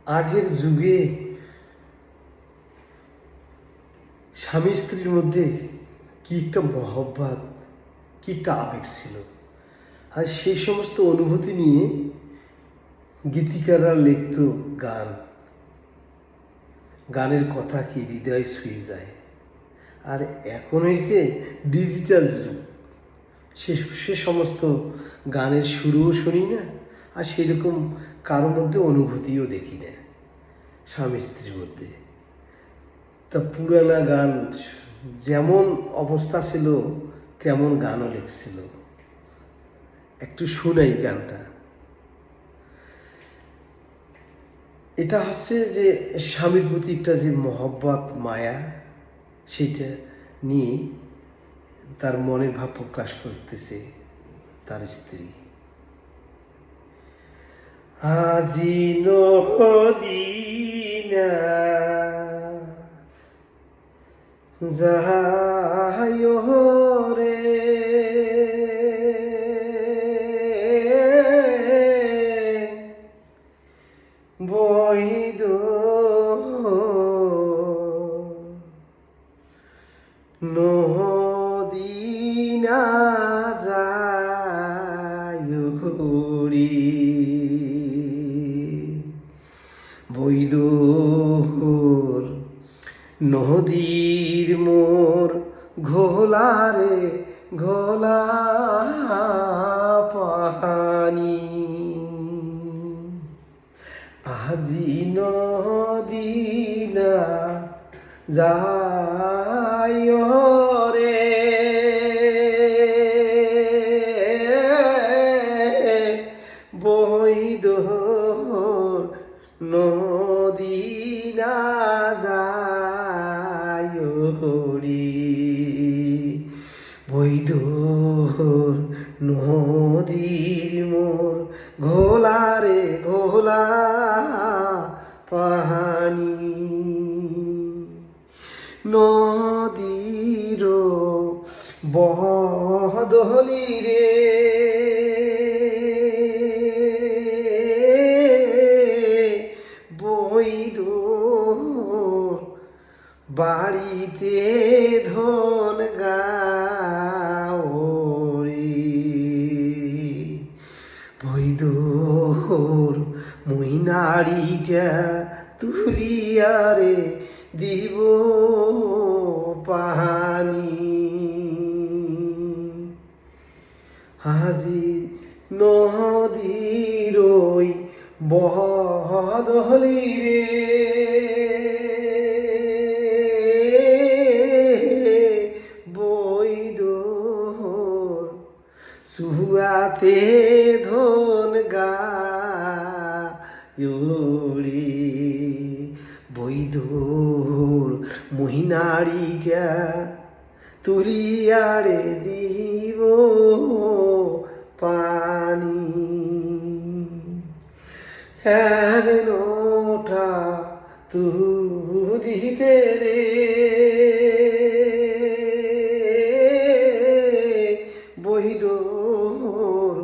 আগের যুগে স্বামী স্ত্রীর মধ্যে কি একটা মহব্বত, কি একটা আবেগ ছিল। আর সেই সমস্ত অনুভূতি নিয়ে গীতিকাররা লিখত গান। গানের কথা কি হৃদয় ছুঁয়ে যায়। আর এখন হয়েছে ডিজিটাল যুগ, সে সমস্ত গানের সুরও শুনি না, আর সেরকম কারোর মধ্যে অনুভূতিও দেখি না স্বামী স্ত্রীর মধ্যে। তা পুরানা গান যেমন অবস্থা ছিল তেমন গানও লিখছিল। একটু শোনাই গানটা। এটা হচ্ছে যে স্বামীর প্রতি একটা যে মহব্বত, মায়া, সেইটা নিয়ে তার মনের ভাব প্রকাশ করতেছে তার স্ত্রী। আজি নদীনা যাহায় রে বৈদ নদীনা যায় রে বৈদুর নদীর মোর ঘোলারে ঘোলা পানি আজি নদীনা যায় রে বৈদুর নদীনা যায় রে বৈদুর নদীর মোর ঘোলারে ঘোলা পানি নদীর বদলি রে বৈদুর বাড়িতে ধন গাওরে বৈদুর মহিনারিটা তুলিয়ারে দিব পানি আজি নদীর বদলি রে বৈদুর সুয়াতে ধন গায়রে বৈদুর মহিনারিটা তুলিয়ারে দিব পানি এক নোটা তুলিতে রে বৈদুর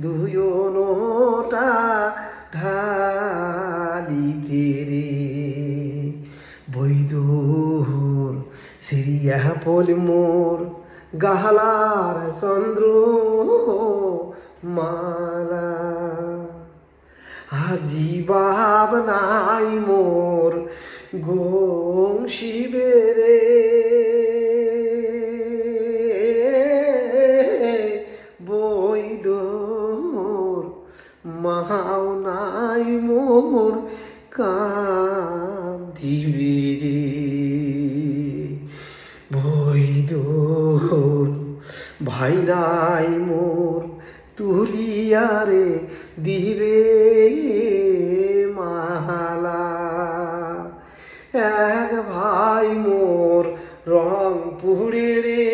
দুই নোটা ঢালিতে রে বৈদুর সিরিয়া পল মোর গাহলার চন্দ্র মালা আজি বাব নাই মোর শিবেরে বৈদুর মাও নাই মোর কাঁদিবে রে বৈদুর ভাই নাই মোর তুলিয়ারে দিবে মালা এক ভাই মোর রংপুরে রে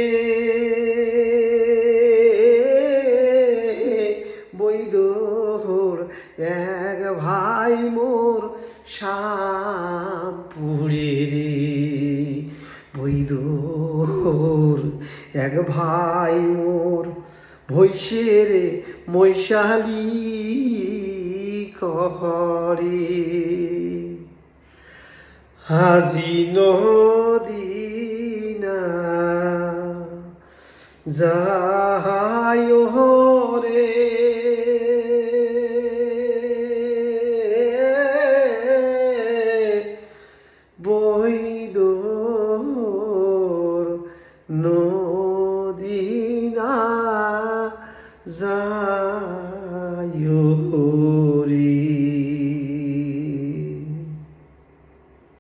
বৈদুর এক ভাই মোর শ্যামপুরে রে বৈদুর এক ভাই মোর ভৈষেরে মৈশালী করে হাজি নদীনা যায় রে বৈদর নদীনা যায়